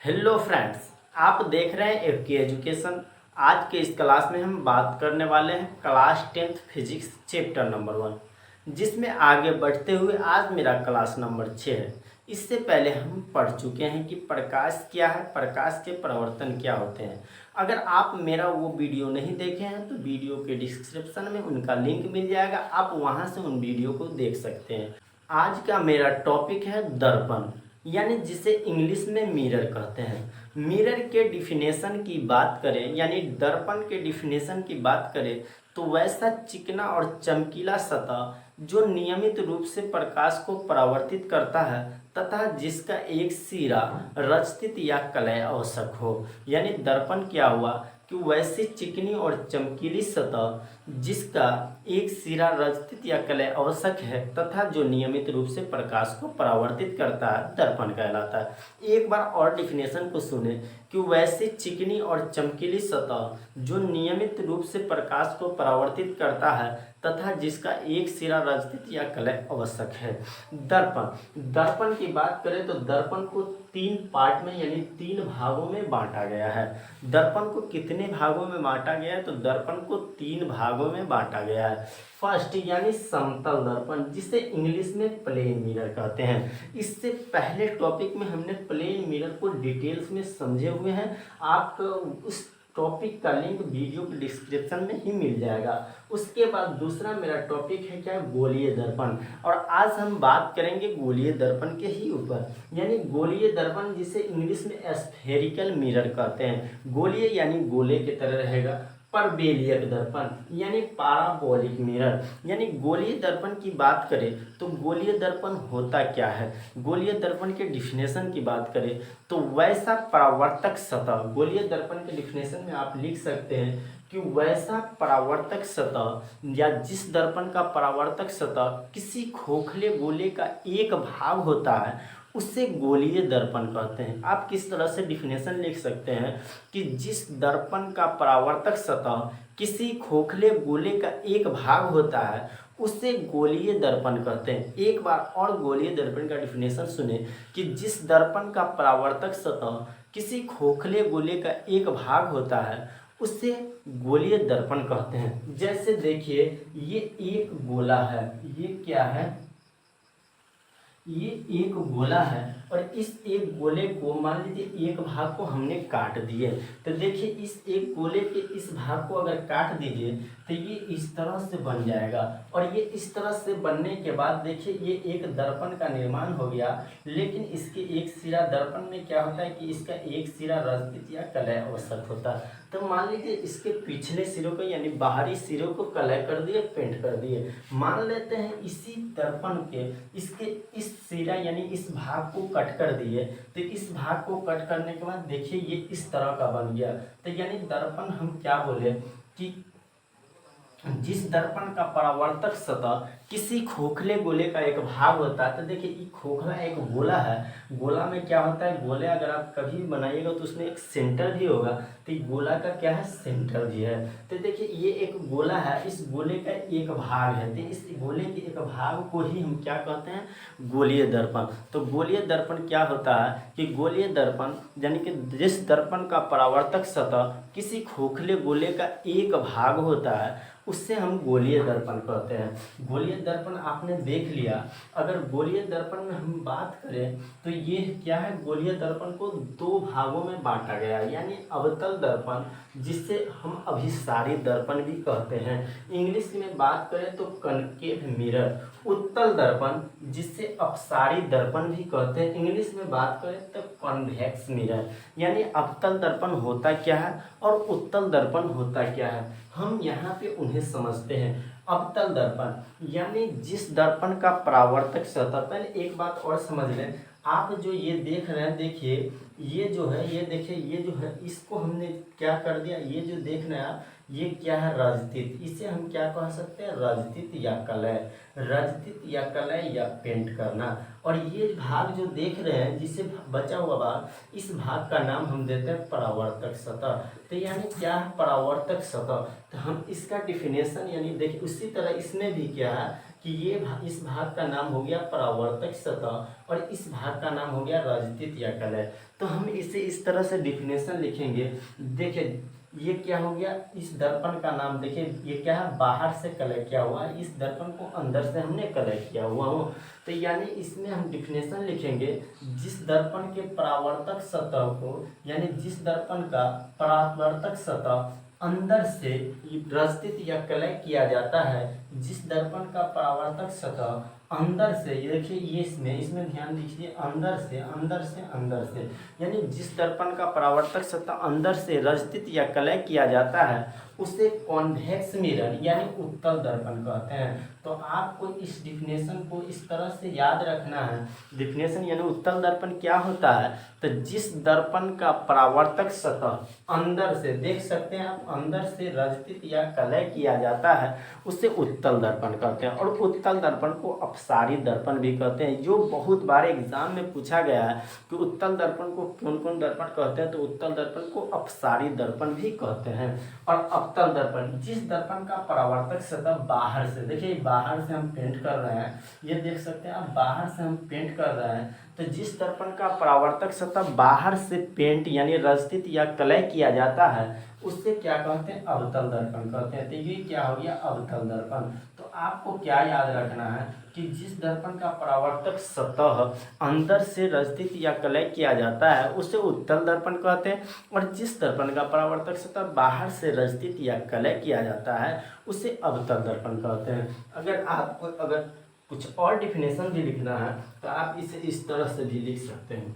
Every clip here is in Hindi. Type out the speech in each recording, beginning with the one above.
हेलो फ्रेंड्स, आप देख रहे हैं एफ के एजुकेशन। आज के इस क्लास में हम बात करने वाले हैं class 10th physics chapter number 1, जिसमें आगे बढ़ते हुए आज मेरा क्लास नंबर 6 है। इससे पहले हम पढ़ चुके हैं कि प्रकाश क्या है, प्रकाश के प्रवर्तन क्या होते हैं। अगर आप मेरा वो वीडियो नहीं देखे हैं तो वीडियो के डिस्क्रिप्शन में उनका लिंक मिल जाएगा, आप वहाँ से उन वीडियो को देख सकते हैं। आज का मेरा टॉपिक है दर्पण, यानी जिसे इंग्लिश में मिरर कहते हैं। मिरर के डिफिनेशन की बात करें, यानी दर्पण के डिफिनेशन की बात करें तो वैसा चिकना और चमकीला सतह जो नियमित रूप से प्रकाश को परावर्तित करता है तथा जिसका एक सिरा रचित या कलय आवश्यक हो। यानी दर्पण क्या हुआ कि वैसी चिकनी और चमकीली सतह जिसका एक सिरा रचित या कलय आवश्यक है तथा जो नियमित रूप से प्रकाश को परावर्तित करता है, दर्पण कहलाता है। एक बार और डिफिनेशन को सुने कि वैसी चिकनी और चमकीली सतह जो नियमित रूप से प्रकाश को परावर्तित करता है तथा जिसका एक सिरा रचित या कलय आवश्यक है। दर्पण की बात करें तो दर्पण को 3 पार्ट में यानी 3 भागों में बांटा गया है। दर्पण को कितने भागों में बांटा गया है तो दर्पण को 3 भागों में बांटा गया है। फर्स्ट यानी समतल दर्पण, जिसे इंग्लिश में प्लेन मिरर कहते हैं। इससे पहले टॉपिक में हमने प्लेन मिरर को डिटेल्स में समझे हुए हैं। आपको उस टॉपिक का लिंक वीडियो के डिस्क्रिप्शन में ही मिल जाएगा। उसके बाद दूसरा मेरा टॉपिक है क्या, गोलीय दर्पण। और आज हम बात करेंगे गोलीय दर्पण के ही ऊपर, यानी गोलीय दर्पण जिसे इंग्लिश में स्फेरिकल मिरर कहते हैं। गोलीय यानी गोले की तरह रहेगा। परबेलियक दर्पण यानी पाराबोलिक मिरर। यानी गोलीय दर्पण की बात करें तो गोलीय दर्पण होता क्या है। गोलीय दर्पण के डिफिनेशन की बात करें तो वैसा परावर्तक सतह, गोलीय दर्पण के डिफिनेशन में आप लिख सकते हैं कि वैसा परावर्तक सतह या जिस दर्पण का परावर्तक सतह किसी खोखले गोले का एक भाग होता है उसे गोलीय दर्पण कहते हैं। आप किस तरह से डिफिनेशन लिख सकते हैं कि जिस दर्पण का परावर्तक सतह किसी खोखले गोले का एक भाग होता है उसे गोलीय दर्पण कहते हैं। एक बार और गोलीय दर्पण का डिफिनेशन सुने कि जिस दर्पण का परावर्तक सतह किसी खोखले गोले का एक भाग होता है उसे गोलीय दर्पण कहते हैं। जैसे देखिए, ये एक गोला है, ये क्या है, ये एक गोला है और इस एक गोले को मान लीजिए एक भाग को हमने काट दिए। तो देखिए इस एक गोले के इस भाग को अगर काट दीजिए तो ये इस तरह से बन जाएगा। और ये इस तरह से बनने के बाद देखिए ये एक दर्पण का निर्माण हो गया। लेकिन इसके एक सिरा दर्पण में क्या होता है कि इसका एक सिरा रचित या कलय आवश्यक होता है। तो मान लीजिए इसके पिछले सिरों को यानी बाहरी सिरों को कलय कर दिए, पेंट कर दिए। मान लेते हैं इसी दर्पण के इसके इस सिरा यानी इस भाग को कट कर दिए। तो इस भाग को कट करने के बाद देखिए ये इस तरह का बन गया। तो यानी दर्पण हम क्या बोले कि जिस दर्पण का परावर्तक सतह किसी खोखले गोले का एक भाग होता है। तो देखिए ये खोखला एक गोला है, गोला में क्या होता है, गोले अगर आप कभी बनाइएगा तो उसमें एक सेंटर भी होगा। तो ये गोला का क्या है, सेंटर भी है। तो देखिए ये एक गोला है, इस गोले का एक भाग है। तो इस गोले के एक भाग को ही हम क्या कहते हैं, गोलीय दर्पण। तो गोलीय दर्पण क्या होता है कि गोलीय दर्पण यानी कि जिस दर्पण का परावर्तक सतह किसी खोखले गोले का एक भाग होता है उससे हम गोलीय दर्पण कहते हैं। गोलीय दर्पण आपने देख लिया। अगर गोलीय दर्पण में हम बात करें तो ये क्या है, गोलीय दर्पण को 2 भागों में बांटा गया है। यानी अवतल दर्पण जिसे हम अभिसारी दर्पण भी कहते हैं, इंग्लिश में बात करें तो कनकेव मिरर। उत्तल दर्पण जिसे अपसारी दर्पण भी कहते हैं, इंग्लिश में बात करें तो कॉन्वेक्स मिरर। यानी अवतल दर्पण होता क्या है और उत्तल दर्पण होता क्या है, हम यहाँ पे उन्हें समझते हैं। अवतल दर्पण यानी जिस दर्पण का परावर्तक सतह, पहले एक बात और समझ लें। आप जो ये देख रहे हैं, देखिए ये जो है, ये देखिए ये जो है इसको हमने क्या कर दिया, ये जो देख रहे हैं आप, ये क्या है, रजतित। इसे हम क्या कह सकते हैं, रजतित या कलय, रजतित या कलय या पेंट करना। और ये भाग जो देख रहे हैं जिसे बचा हुआ भाग, इस भाग का नाम हम देते हैं परावर्तक सतह। तो यानी क्या है, परावर्तक सतह। तो हम इसका डिफिनेशन यानी देखिए उसी तरह इसमें भी क्या है कि इस भाग का नाम हो गया परावर्तक सतह और इस भाग का नाम हो गया रजतित या कलय। तो हम इसे इस तरह से डिफिनेशन लिखेंगे। देखिए ये क्या हो गया, इस दर्पण का नाम देखिए ये क्या है, बाहर से कलय किया हुआ है, इस दर्पण को अंदर से हमने कलय किया हुआ हो। तो यानी इसमें हम डिफिनेशन लिखेंगे, जिस दर्पण के परावर्तक सतह को यानी जिस दर्पण का परावर्तक सतह अंदर से रजतित या कलय किया जाता है, जिस दर्पण का परावर्तक सतह अंदर से, ये देखिए ये इसमें ध्यान दीजिए, अंदर से अंदर से यानी जिस दर्पण का परावर्तक सतह अंदर से रजतित या कलय किया जाता है उसे कॉन्वेक्स मिरर यानी उत्तल दर्पण कहते हैं। तो आपको इस डिफिनेशन को इस तरह से याद रखना है। डिफिनेशन यानी उत्तल दर्पण क्या होता है, तो जिस दर्पण का परावर्तक सतह अंदर से, देख सकते हैं आप, अंदर से रजतित या कलय किया जाता है उसे उत्तल दर्पण कहते हैं। और उत्तल दर्पण को अपसारी दर्पण भी कहते हैं, जो बहुत बार एग्जाम में पूछा गया है कि उत्तल दर्पण को कौन कौन दर्पण कहते हैं, तो उत्तल दर्पण को अपसारी दर्पण भी कहते हैं। और अवतल दर्पण, जिस दर्पण का परावर्तक सतह बाहर से, देखिए बाहर से हम पेंट कर रहे हैं, ये देख सकते हैं आप, बाहर से हम पेंट कर रहे हैं, तो जिस दर्पण का परावर्तक सतह बाहर से पेंट यानी रजतित या कलय किया जाता है उससे क्या कहते हैं, अवतल दर्पण कहते हैं। तो ये क्या हो गया, अवतल दर्पण। तो आपको क्या याद रखना है कि जिस दर्पण का परावर्तक सतह अंदर से रजतित या कलय किया जाता है उसे उत्तल दर्पण कहते हैं, और जिस दर्पण का परावर्तक सतह बाहर से रजतित या कलय किया जाता है उसे अवतल दर्पण कहते हैं। अगर आपको कुछ और डिफिनेशन भी लिखना है तो आप इसे इस तरह से भी लिख सकते हैं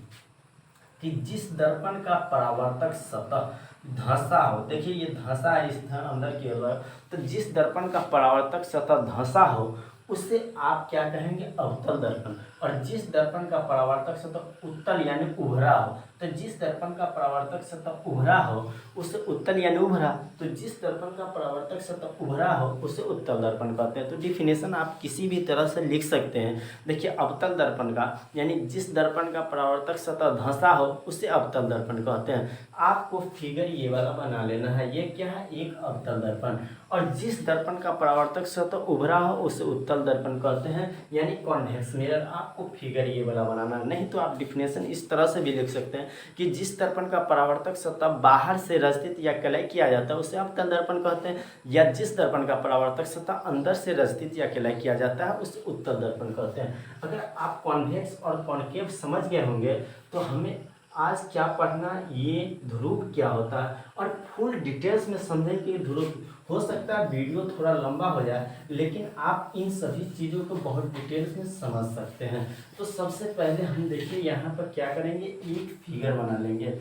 कि जिस दर्पण का परावर्तक सतह धंसा हो, देखिए ये धंसा है इस अंदर की ओर, तो जिस दर्पण का परावर्तक सतह धंसा हो उससे आप क्या कहेंगे, अवतल दर्पण। और जिस दर्पण का परावर्तक सतह उत्तल यानी उभरा हो, तो जिस दर्पण का परावर्तक सतह उभरा हो उसे उत्तल यानी उभरा, तो जिस दर्पण का परावर्तक सतह उभरा हो उसे उत्तल दर्पण कहते हैं। तो डिफिनेशन आप किसी भी तरह से लिख सकते हैं। देखिए अवतल दर्पण का यानी जिस दर्पण का परावर्तक सतह धंसा हो उसे अवतल दर्पण कहते हैं। आपको फिगर ये वाला बना लेना है, ये क्या है, एक अवतल दर्पण। और जिस दर्पण का परावर्तक सतह उभरा हो उसे उत्तल दर्पण कहते हैं यानी कॉन्वेक्स मिरर। आपको फिगर ये वाला बनाना, नहीं तो आप डिफिनेशन इस तरह से भी लिख सकते हैं कि जिस दर्पण का परावर्तक सतह बाहर से रजतित या कलय किया जाता है उसे अवतल दर्पण कहते हैं, या जिस दर्पण का परावर्तक सतह अंदर से रजतित या कलय किया जाता है उसे उत्तल दर्पण कहते हैं। अगर आप कॉन्वेक्स और कॉन्केव समझ गए होंगे तो हमें आज क्या पढ़ना, ये ध्रुव क्या होता है, और फुल डिटेल्स में समझें कि ध्रुव। हो सकता है वीडियो थोड़ा लंबा हो जाए लेकिन आप इन सभी चीज़ों को बहुत डिटेल्स में समझ सकते हैं। तो सबसे पहले हम देखिए यहाँ पर क्या करेंगे, एक फिगर बना लेंगे।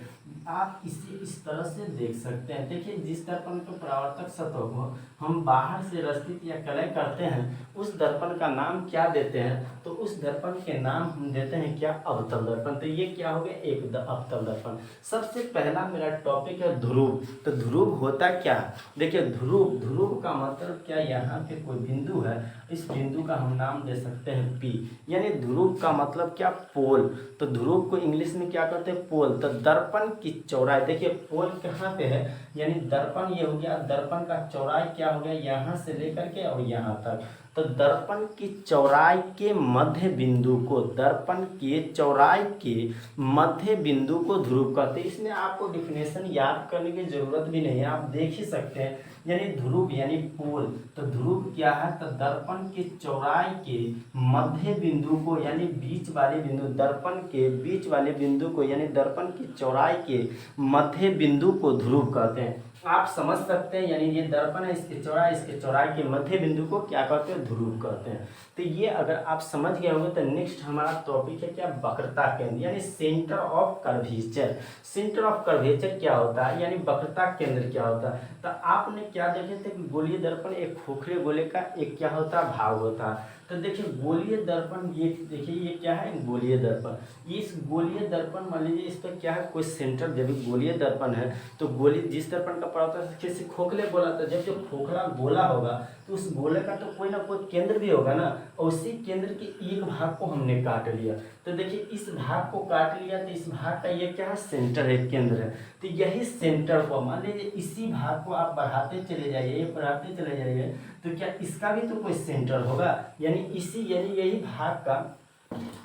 आप इसे इस तरह से देख सकते हैं। देखिए जिस दर्पण के परावर्तक सतह को हम बाहर से रजतित या कलय करते हैं उस दर्पण का नाम क्या देते हैं, तो उस दर्पण के नाम हम देते हैं क्या, अवतल दर्पण। तो ये क्या हो गया, एक अवतल दर्पण। सबसे पहला मेरा टॉपिक है ध्रुव। तो ध्रुव होता क्या है, देखिए ध्रुव का मतलब क्या, यहाँ पे कोई बिंदु है, इस बिंदु का हम नाम दे सकते हैं P, यानी ध्रुव का मतलब क्या, पोल। तो ध्रुव को इंग्लिश में क्या कहते हैं, पोल। तो दर्पण की चौड़ाई, देखिए पोल कहाँ पे है, यानी दर्पण ये हो गया, दर्पण का चौड़ाई क्या हो गया, यहाँ से लेकर के और यहाँ तक। तो दर्पण की चौड़ाई के मध्य बिंदु को, दर्पण के चौड़ाई के मध्य बिंदु को ध्रुव कहते हैं। इसमें आपको डिफिनेशन याद करने की जरूरत भी नहीं है, आप देख ही सकते हैं। यानी ध्रुव यानी पोल, तो ध्रुव क्या है, तो दर्पण की चौड़ाई के मध्य बिंदु को यानी बीच वाले बिंदु, दर्पण के बीच वाले बिंदु को यानी दर्पण की चौड़ाई के मध्य बिंदु को ध्रुव कहते हैं। आप समझ सकते हैं, यानी ये दर्पण है, इसके चौड़ाई के मध्य बिंदु को क्या कहते हैं, ध्रुव कहते हैं। तो ये अगर आप समझ गए होंगे तो नेक्स्ट हमारा टॉपिक है क्या, वक्रता केंद्र यानी centre of curvature. Centre of curvature क्या होता है, यानी वक्रता केंद्र क्या होता है। तो आपने क्या देखे थे कि गोलीय दर्पण एक खोखले गोले का एक क्या होता है, भाग होता है। तो देखिए गोलीय दर्पण, ये देखिए ये क्या है, गोलीय दर्पण। इस गोलीय दर्पण मान लीजिए इस पर क्या है, कोई सेंटर, जब गोलीय दर्पण है तो गोली जिस दर्पण का परावर्तक जैसे खोखले गोला था, जब जो खोखला गोला होगा तो उस गोले का तो कोई ना कोई केंद्र भी होगा ना, और उसी केंद्र के एक भाग को हमने काट लिया। तो देखिए इस भाग को काट लिया तो इस भाग का ये क्या है, सेंटर है, केंद्र है। तो यही सेंटर को मान लीजिए इसी भाग को आप बढ़ाते चले जाइए, बढ़ाते चले जाइए, तो क्या इसका भी तो कोई सेंटर होगा, यानी यानी यही भाग का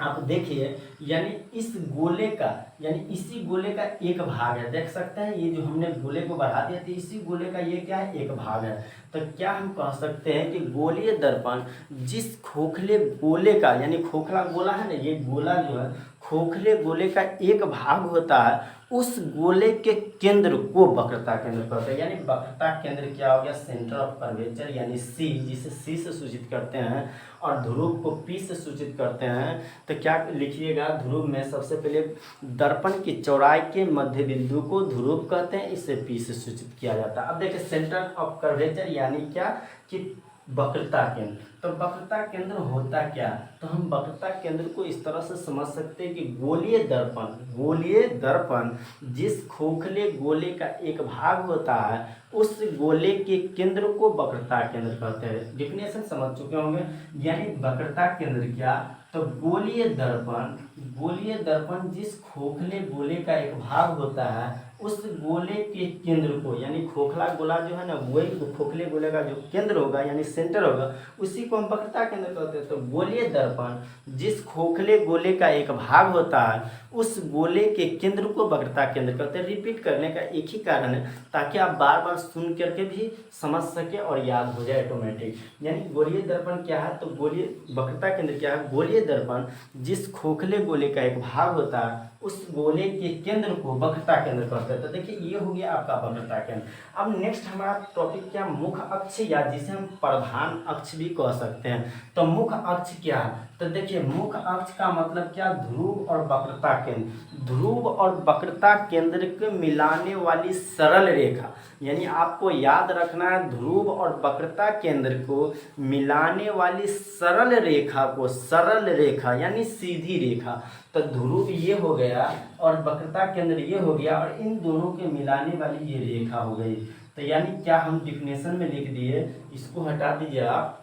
आप देखिए, यानी इस गोले का, यानी इसी गोले का एक भाग है, देख सकते हैं ये जो हमने गोले को बढ़ा दिया तो इसी गोले का ये क्या है, एक भाग है। तो क्या हम कह सकते हैं कि गोलीय दर्पण जिस खोखले गोले का, यानी खोखला गोला है ना, ये गोला जो है खोखले गोले का एक भाग होता है, उस गोले के केंद्र को वक्रता केंद्र कहते हैं। यानी वक्रता केंद्र क्या हो गया, सेंटर ऑफ कर्वेचर, यानी सी, जिसे सी से सूचित करते हैं, और ध्रुव को पी से सूचित करते हैं। तो क्या लिखिएगा, ध्रुव में सबसे पहले दर्पण की चौड़ाई के मध्य बिंदु को ध्रुव कहते हैं, इसे पी से सूचित किया जाता है। अब देखिए सेंटर ऑफ कर्वेचर यानी क्या कि वक्रता केंद्र। तो वक्रता केंद्र होता क्या, तो हम वक्रता केंद्र को इस तरह से समझ सकते हैं कि गोलीय दर्पण जिस खोखले गोले का एक भाग होता है, उस गोले के केंद्र को वक्रता केंद्र कहते हैं। डेफिनेशन समझ चुके होंगे। यानी वक्रता केंद्र क्या, तो गोलीय दर्पण जिस खोखले गोले का एक भाग होता है, उस गोले के केंद्र को, यानी खोखला गोला जो है ना, वही खोखले गोले का जो केंद्र होगा यानी सेंटर होगा, उसी को हम वक्रता केंद्र कहते हैं। तो गोलीय दर्पण जिस खोखले गोले का एक भाग होता है, उस गोले के केंद्र को वक्रता केंद्र कहते हैं। रिपीट करने का एक ही कारण है, ताकि आप बार बार सुन करके भी समझ सके और याद हो जाए ऑटोमेटिक। यानी गोलीय दर्पण क्या है, तो गोलीय वक्रता केंद्र क्या है, गोलीय दर्पण जिस खोखले गोले का एक भाग होता है, उस गोले के केंद्र को वक्रता केंद्र कहते हैं। तो देखिए ये हो गया आपका वक्रता केंद्र। अब नेक्स्ट हमारा टॉपिक क्या, मुख्य अक्ष, या जिसे हम प्रधान अक्ष भी कह सकते हैं। तो मुख्य अक्ष क्या है, तो देखिए मुख्य अक्ष का मतलब क्या, ध्रुव और वक्रता केंद्र, ध्रुव और वक्रता केंद्र को मिलाने वाली सरल रेखा। यानी आपको याद रखना है, ध्रुव और वक्रता केंद्र को मिलाने वाली सरल रेखा को, सरल रेखा यानी सीधी रेखा। तो ध्रुव ये हो गया और वक्रता केंद्र ये हो गया, और इन दोनों के मिलाने वाली ये रेखा हो गई। तो यानी क्या हम डिफिनेशन में लिख दिए, इसको हटा दीजिए आप।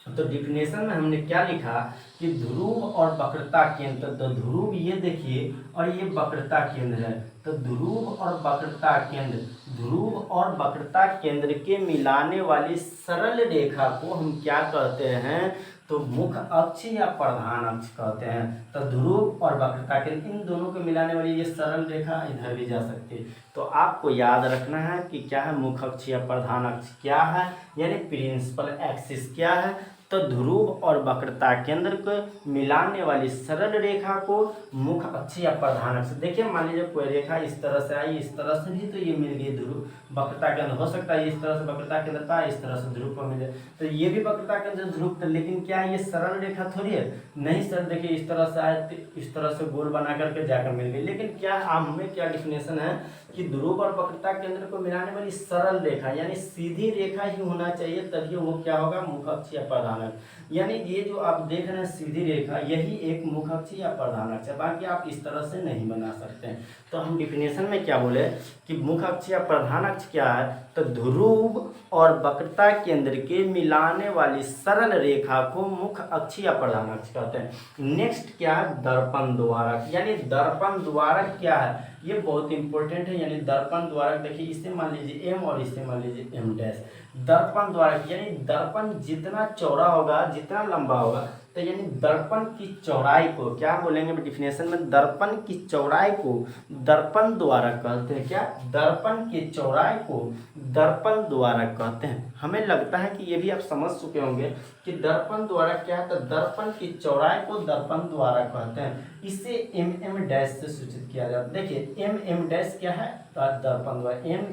तो डिफिनेशन में हमने क्या लिखा कि ध्रुव और वक्रता केंद्र, तो ध्रुव ये देखिए और ये वक्रता केंद्र है। तो ध्रुव और वक्रता केंद्र, ध्रुव और वक्रता केंद्र के मिलाने वाली सरल रेखा को हम क्या कहते हैं, तो मुख्य अक्ष या प्रधान अक्ष कहते हैं। तो ध्रुव और वक्रता केंद्र, इन दोनों को मिलाने वाली ये सरल रेखा इधर भी जा सकती है। तो आपको याद रखना है कि क्या है, मुख्य अक्ष या प्रधान अक्ष क्या है, यानी प्रिंसिपल एक्सिस क्या है। तो ध्रुव और वक्रता केंद्र को मिलाने वाली सरल रेखा को मुख्य अक्ष या प्रधान अक्ष। देखिए मान लीजिए कोई रेखा इस तरह से आई, इस तरह से भी तो ये मिल गई ध्रुव वक्रता केंद्र, हो सकता है इस तरह से वक्रता केंद्र था, इस तरह से ध्रुव को मिले, तो ये भी वक्रता केंद्र ध्रुव था। लेकिन क्या ये सरल रेखा थोड़ी है, नहीं सर, देखिए इस तरह से आए तो इस तरह से गोल बना करके जाकर मिल गई। लेकिन क्या हमें क्या डिफिनेशन है कि ध्रुव और वक्रता केंद्र को मिलाने वाली सरल रेखा यानी सीधी रेखा ही होना चाहिए, तभी वो क्या होगा, मुख्य अक्ष या प्रधान अक्ष। यानी ये जो आप देख रहे हैं सीधी रेखा, यही एक मुख्य अक्ष या प्रधान अक्ष है, बाकी आप इस तरह से नहीं बना सकते हैं। तो हम डिफिनेशन में क्या बोले कि मुख्य अक्ष या प्रधान अक्ष क्या है, तो ध्रुव और वक्रता केंद्र के मिलाने वाली सरल रेखा को मुख्य अक्ष या प्रधान अक्ष कहते हैं। नेक्स्ट क्या है, दर्पण द्वारक। यानी दर्पण द्वारक क्या है, ये बहुत इंपॉर्टेंट है। यानी दर्पण द्वारक देखिए, इसे मान लीजिए m और इसे मान लीजिए m डैश। दर्पण द्वारक यानी दर्पण जितना चौड़ा होगा, जितना लंबा होगा, तो यानी दर्पण की चौड़ाई को क्या बोलेंगे डिफिनेशन में, दर्पण की चौड़ाई को दर्पण द्वारक कहते हैं। क्या, दर्पण की चौड़ाई को दर्पण द्वारक कहते हैं। हमें लगता है कि ये भी आप समझ चुके होंगे कि दर्पण द्वारक क्या है, तो दर्पण की चौड़ाई को दर्पण द्वारक कहते हैं। इसे mm डैश से सूचित किया जाता है। देखिए mm डैश क्या है, दर्पण द्वारक, m